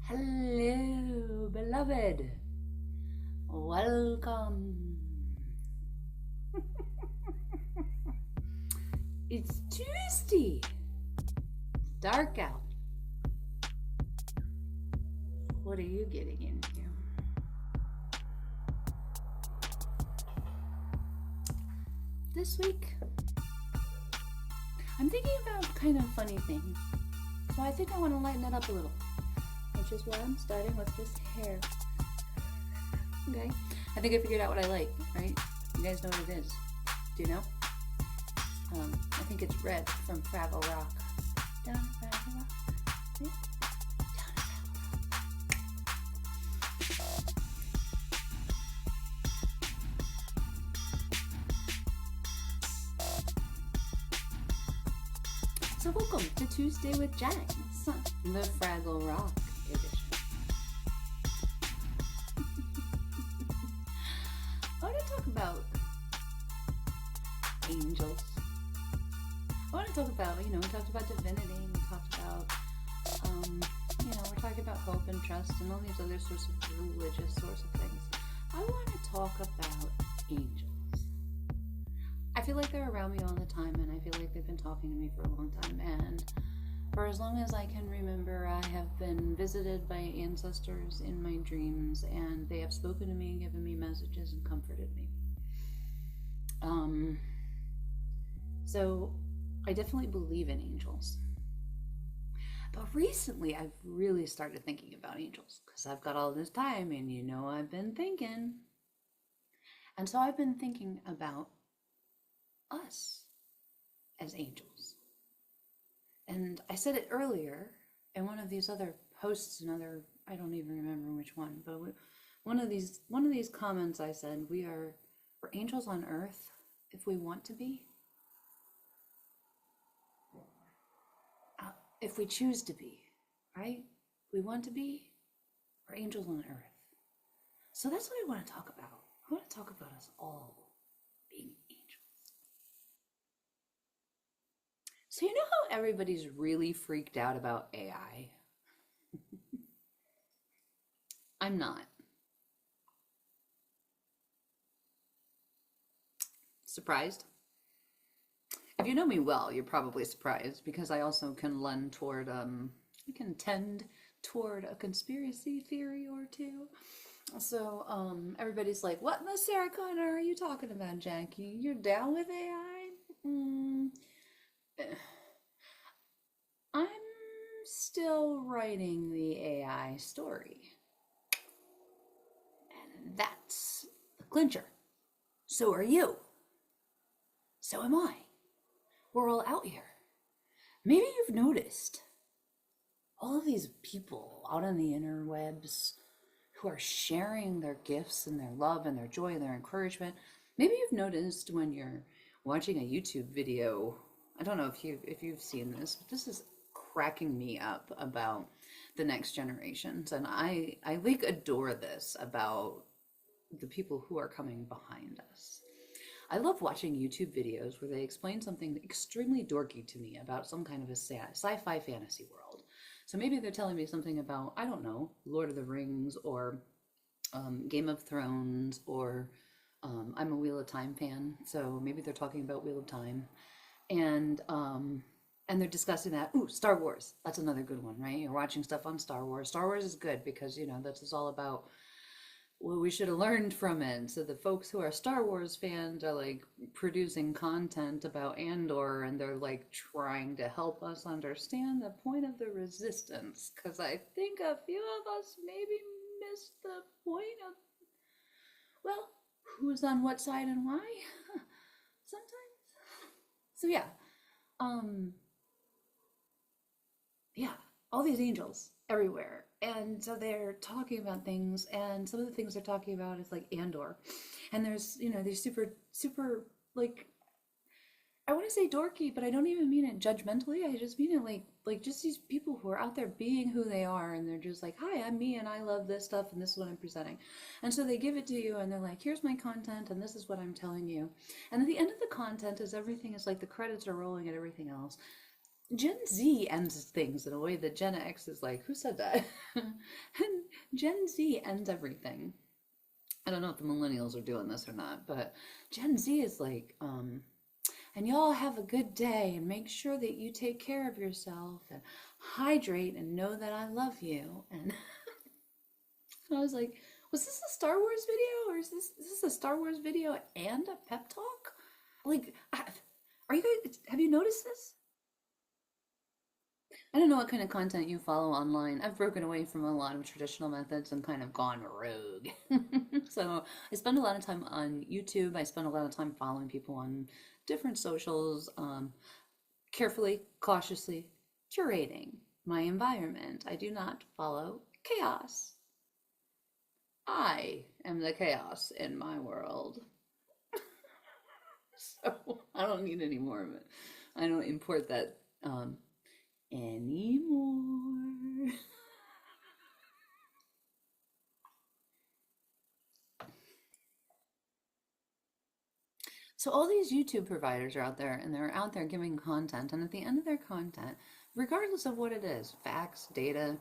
Hello, beloved. Welcome. It's Tuesday. It's dark out. What are you getting into? This week, I'm thinking about kind of funny things. So I think I want to lighten it up a little, which is why I'm starting with this hair. Okay? I think I figured out what I like, right? You guys know what it is. Do you know? I think it's red from Fraggle Rock. Down Fraggle Rock. Right? So welcome to Tuesday with Jags, the Fraggle Rock edition. I want to talk about angels. I want to talk about, we talked about divinity, we talked about, we're talking about hope and trust and all these other sorts of religious sorts of things. I want to talk about angels. I feel like they're around me all the time, and I feel like they've been talking to me for a long time, and for as long as I can remember, I have been visited by ancestors in my dreams, and they have spoken to me, given me messages, and comforted me. So I definitely believe in angels. But recently, I've really started thinking about angels, because I've got all this time, and I've been thinking. And so I've been thinking about us as angels. And I said it earlier in one of these other posts, I don't even remember which one, but one of these comments I said, we're angels on earth if we want to be. If we choose to be, right? We want to be, we're angels on earth. So that's what I want to talk about. I want to talk about us all being angels. So you know how everybody's really freaked out about AI? I'm not. Surprised? If you know me well, you're probably surprised, because I also can lend toward, I can tend toward a conspiracy theory or two. So, everybody's like, what in the Sarah Connor are you talking about, Jackie? You're down with AI? I'm still writing the AI story. And that's the clincher. So are you. So am I. We're all out here. Maybe you've noticed all of these people out on the interwebs who are sharing their gifts and their love and their joy and their encouragement. Maybe you've noticed when you're watching a YouTube video, I don't know if you've seen this, but this is cracking me up about the next generations. And I like adore this about the people who are coming behind us. I love watching YouTube videos where they explain something extremely dorky to me about some kind of a sci-fi fantasy world. So maybe they're telling me something about, I don't know, Lord of the Rings or Game of Thrones, or I'm a Wheel of Time fan, so maybe they're talking about Wheel of Time. And they're discussing that. Ooh, Star Wars. That's another good one, right? You're watching stuff on Star Wars. Star Wars is good because, this is all about what we should have learned from it. So the folks who are Star Wars fans are like producing content about Andor, and they're like trying to help us understand the point of the resistance. Because I think a few of us maybe missed the point of, well, who's on what side and why? Sometimes. So yeah. All these angels everywhere. And so they're talking about things, and some of the things they're talking about is like Andor. And there's, these super, like, I want to say dorky, but I don't even mean it judgmentally. I just mean it like just these people who are out there being who they are, and they're just like, hi, I'm me, and I love this stuff, and this is what I'm presenting. And so they give it to you, and they're like, here's my content, and this is what I'm telling you. And at the end of the content is everything is like the credits are rolling and everything else. Gen Z ends things in a way that Gen X is like, who said that? And Gen Z ends everything. I don't know if the millennials are doing this or not, but Gen Z is like, and y'all have a good day and make sure that you take care of yourself and hydrate and know that I love you. And I was like, was this a Star Wars video or is this a Star Wars video and a pep talk? Like, are you guys, have you noticed this? I don't know what kind of content you follow online. I've broken away from a lot of traditional methods and kind of gone rogue. So I spend a lot of time on YouTube. I spend a lot of time following people on different socials, carefully, cautiously curating my environment. I do not follow chaos. I am the chaos in my world. So I don't need any more of it. I don't import that anymore. So all these YouTube providers are out there and they're out there giving content, and at the end of their content, regardless of what it is, facts, data,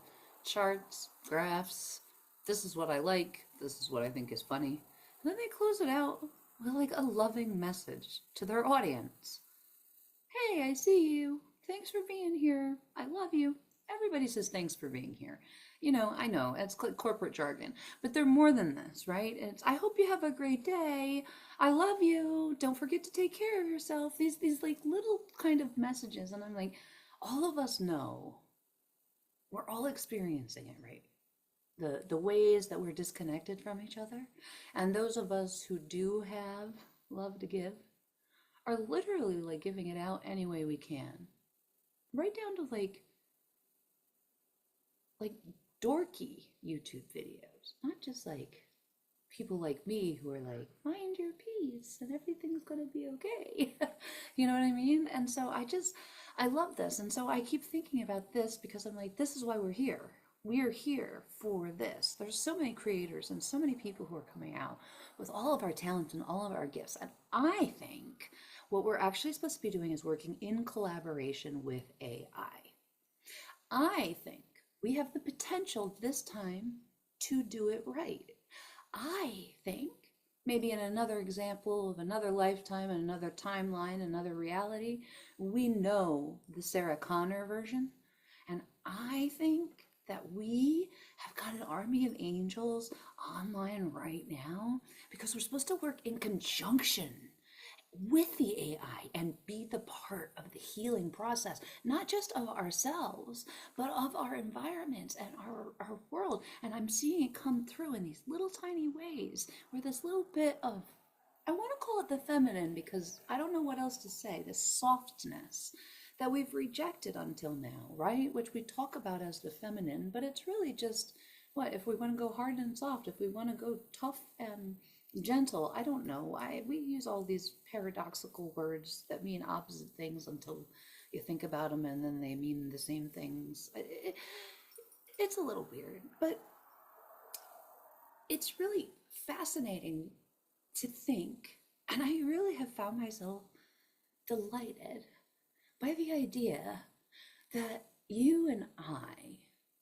charts, graphs, this is what I like, this is what I think is funny. And then they close it out with like a loving message to their audience. Hey, I see you. Thanks for being here. I love you. Everybody says thanks for being here. I know it's corporate jargon, but they're more than this, right? It's I hope you have a great day. I love you. Don't forget to take care of yourself. These like little kind of messages, and I'm like, all of us know we're all experiencing it, right? The ways that we're disconnected from each other, and those of us who do have love to give are literally like giving it out any way we can, right down to like dorky YouTube videos, not just like people like me who are like, mind your peace and everything's gonna be okay. You know what I mean? And so I love this. And so I keep thinking about this because I'm like, this is why we're here. We're here for this. There's so many creators and so many people who are coming out with all of our talents and all of our gifts. And I think what we're actually supposed to be doing is working in collaboration with AI. I think we have the potential this time to do it right. I think maybe in another example of another lifetime and another timeline, another reality, we know the Sarah Connor version. And I think that we have got an army of angels online right now because we're supposed to work in conjunction with the AI and be the part of the healing process, not just of ourselves, but of our environments and our world. And I'm seeing it come through in these little tiny ways where this little bit of, I want to call it the feminine because I don't know what else to say, this softness that we've rejected until now, right? Which we talk about as the feminine, but it's really just what if we want to go hard and soft, if we want to go tough and gentle. I don't know why we use all these paradoxical words that mean opposite things until you think about them and then they mean the same things. It's a little weird, but it's really fascinating to think. And I really have found myself delighted by the idea that you and I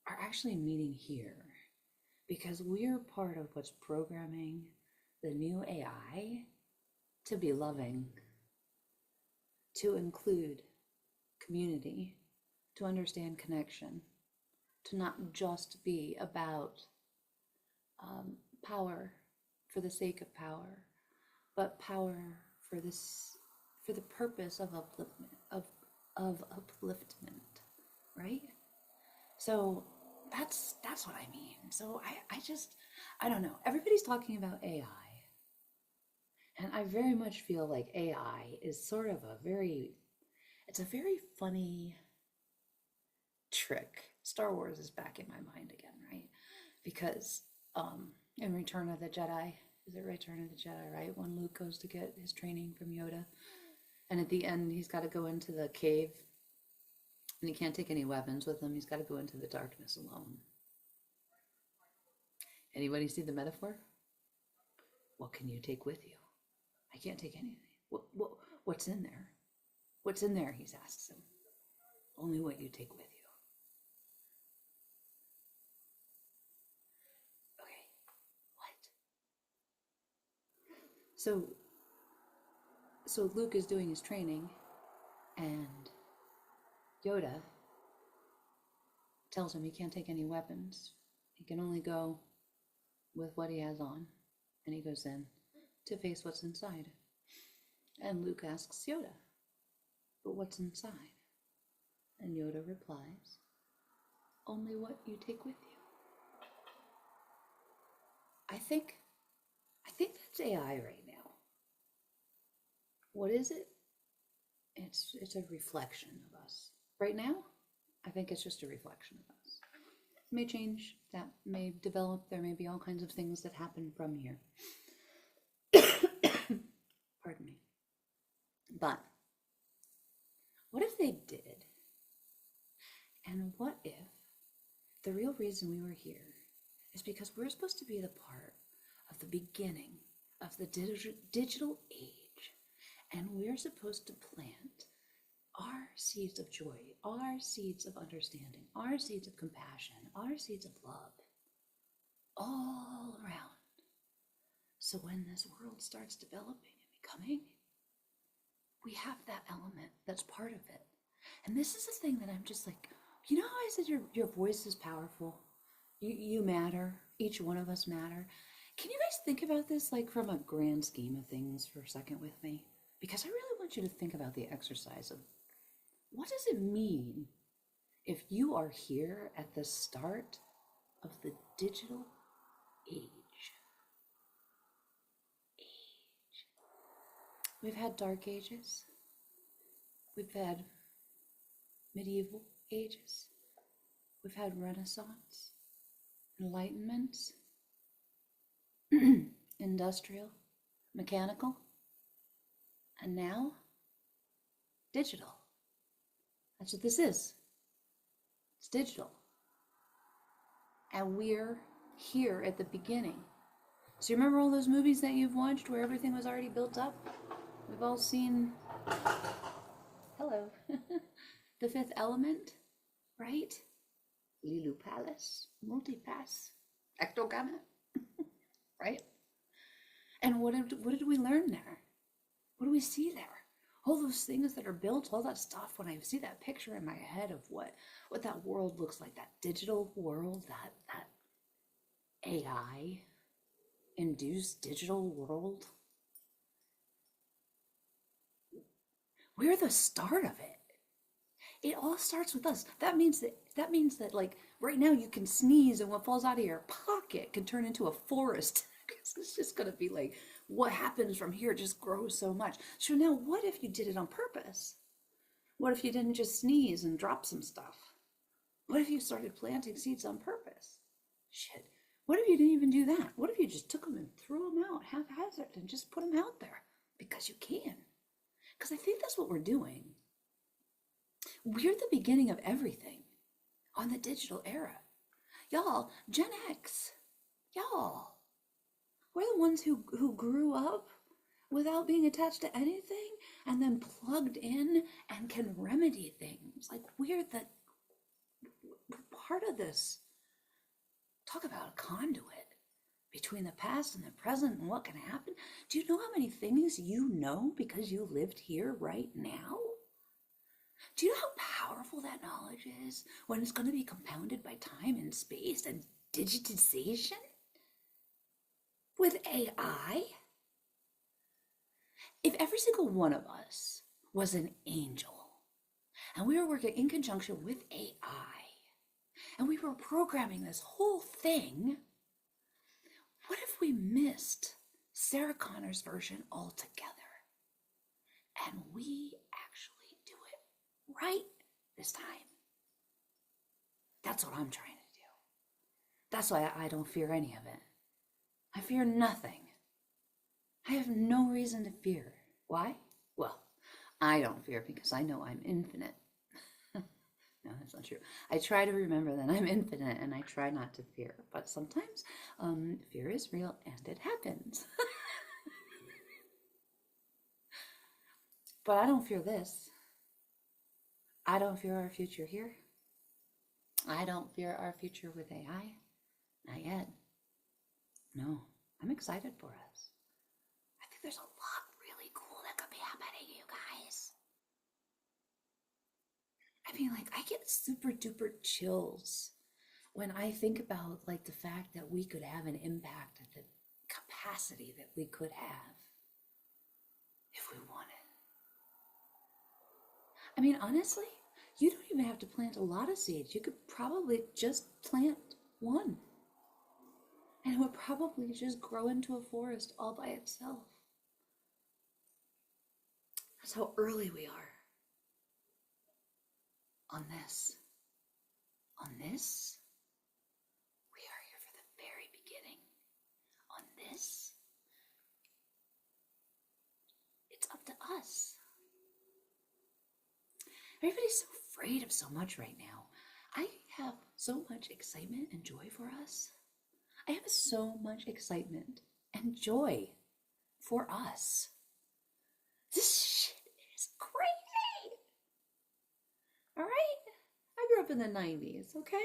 are actually meeting here because we're part of what's programming the new AI to be loving, to include community, to understand connection, to not just be about power for the sake of power, but power for this, for the purpose of upliftment, of upliftment, right? So that's what I mean. So I don't know. Everybody's talking about AI. And I very much feel like AI is sort of it's a very funny trick. Star Wars is back in my mind again, right? Because in Return of the Jedi, is it Return of the Jedi, right? When Luke goes to get his training from Yoda, and at the end he's got to go into the cave, and he can't take any weapons with him. He's got to go into the darkness alone. Anybody see the metaphor? What can you take with you? I can't take anything. What's in there? What's in there? He asks him. only what you take with you. Okay, what? So Luke is doing his training, and Yoda tells him he can't take any weapons. He can only go with what he has on. And he goes in to face what's inside. And Luke asks Yoda, but what's inside? And Yoda replies, only what you take with you. I think that's AI right now. What is it? It's a reflection of us. Right now, I think it's just a reflection of us. It may change, that may develop, there may be all kinds of things that happen from here. Pardon me. But what if they did? And what if the real reason we were here is because we're supposed to be the part of the beginning of the digital age, and we're supposed to plant our seeds of joy, our seeds of understanding, our seeds of compassion, our seeds of love all around. So when this world starts developing and becoming, we have that element that's part of it. And this is the thing that I'm just like, you know how I said your voice is powerful? You matter. Each one of us matter. Can you guys think about this like from a grand scheme of things for a second with me? Because I really want you to think about the exercise of what does it mean if you are here at the start of the digital age? We've had dark ages. We've had medieval ages. We've had Renaissance, Enlightenment, industrial, mechanical, and now digital. That's what this is. It's digital. And we're here at the beginning. So you remember all those movies that you've watched where everything was already built up? We've all seen, hello, The Fifth Element, right? Lilu Palace, Multipass, Ectogamma, right? And what did we learn there? What do we see there? All those things that are built, all that stuff, when I see that picture in my head of what that world looks like, that digital world, that AI induced digital world, we're the start of it. It all starts with us. That means that like right now you can sneeze and what falls out of your pocket can turn into a forest. It's just gonna be like what happens from here just grows so much. So now what if you did it on purpose? What if you didn't just sneeze and drop some stuff? What if you started planting seeds on purpose? Shit. What if you didn't even do that? What if you just took them and threw them out haphazard and just put them out there? Because you can. Because I think that's what we're doing. We're the beginning of everything on the digital era. Y'all, Gen X, y'all, we're the ones who grew up without being attached to anything and then plugged in and can remedy things. Like we're part of this. Talk about a conduit between the past and the present and what can happen. Do you know how many things you know because you lived here right now? Do you know how powerful that knowledge is when it's going to be compounded by time and space and digitization? With AI? If every single one of us was an angel and we were working in conjunction with AI and we were programming this whole thing, what if we missed Sarah Connor's version altogether and we actually do it right this time? That's what I'm trying to do. That's why I don't fear any of it. I fear nothing. I have no reason to fear. Why? Well, I don't fear because I know I'm infinite. No, that's not true. I try to remember that I'm infinite and I try not to fear. But sometimes fear is real and it happens. But I don't fear this. I don't fear our future here. I don't fear our future with AI. Not yet. No, I'm excited for us. I think there's a lot really cool that could be happening, you guys. I mean, like, I get super duper chills when I think about, like, the fact that we could have an impact at the capacity that we could have if we wanted. I mean, honestly, you don't even have to plant a lot of seeds. You could probably just plant one. And it would probably just grow into a forest all by itself. That's how early we are on this. On this, we are here for the very beginning. On this, it's up to us. Everybody's so afraid of so much right now. I have so much excitement and joy for us. I have so much excitement and joy for us. This shit is crazy. All right? I grew up in the 90s, okay?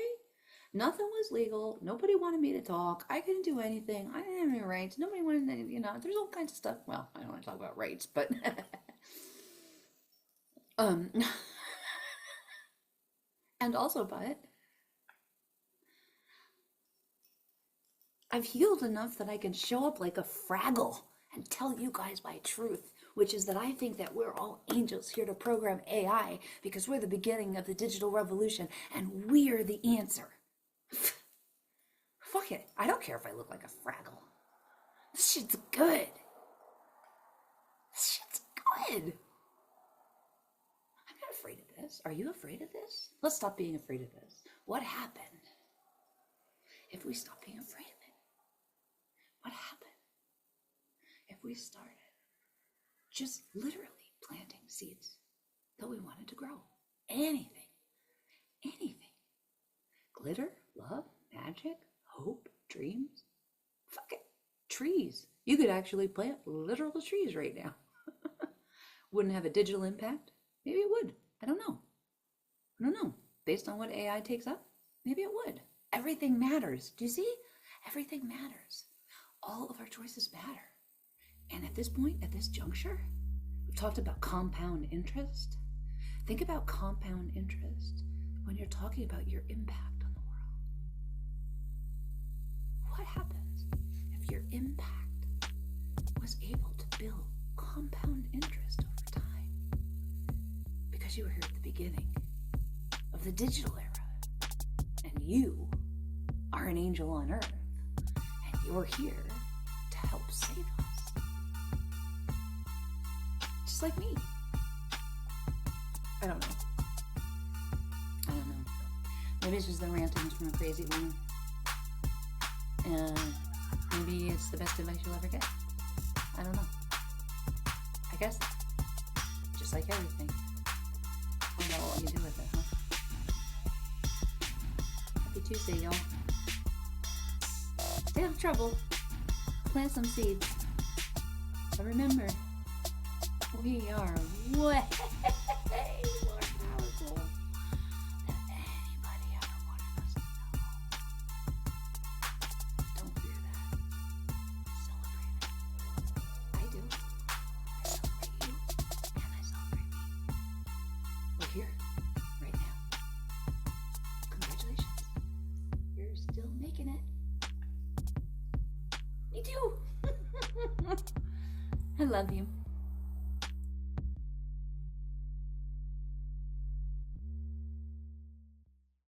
Nothing was legal. Nobody wanted me to talk. I couldn't do anything. I didn't have any rights. Nobody wanted to, there's all kinds of stuff. Well, I don't want to talk about rights, but and also, but I've healed enough that I can show up like a Fraggle and tell you guys my truth, which is that I think that we're all angels here to program AI because we're the beginning of the digital revolution and we're the answer. Fuck it. I don't care if I look like a Fraggle. This shit's good. This shit's good. I'm not afraid of this. Are you afraid of this? Let's stop being afraid of this. What happened if we stop being afraid of it? What happened if we started just literally planting seeds that we wanted to grow? Anything. Anything. Glitter, love, magic, hope, dreams. Fuck it. Trees. You could actually plant literal trees right now. Wouldn't have a digital impact? Maybe it would. I don't know. I don't know. Based on what AI takes up, maybe it would. Everything matters. Do you see? Everything matters. All of our choices matter. And at this point, at this juncture, we've talked about compound interest. Think about compound interest when you're talking about your impact on the world. What happens if your impact was able to build compound interest over time? Because you were here at the beginning of the digital era, and you are an angel on earth, and you're here to help save us. Just like me. I don't know. Maybe it's just the rantings from a crazy woman. And maybe it's the best advice you'll ever get. I don't know. I guess. Just like everything. I don't know what you do with it, huh? Happy Tuesday, y'all. Stay out of trouble. Plant some seeds. But remember, we are way more powerful than anybody ever wanted us to know. Don't fear that. Celebrate it. I do. I celebrate you, and I celebrate me. We're here, right now. Congratulations. You're still making it. Me too. I love you.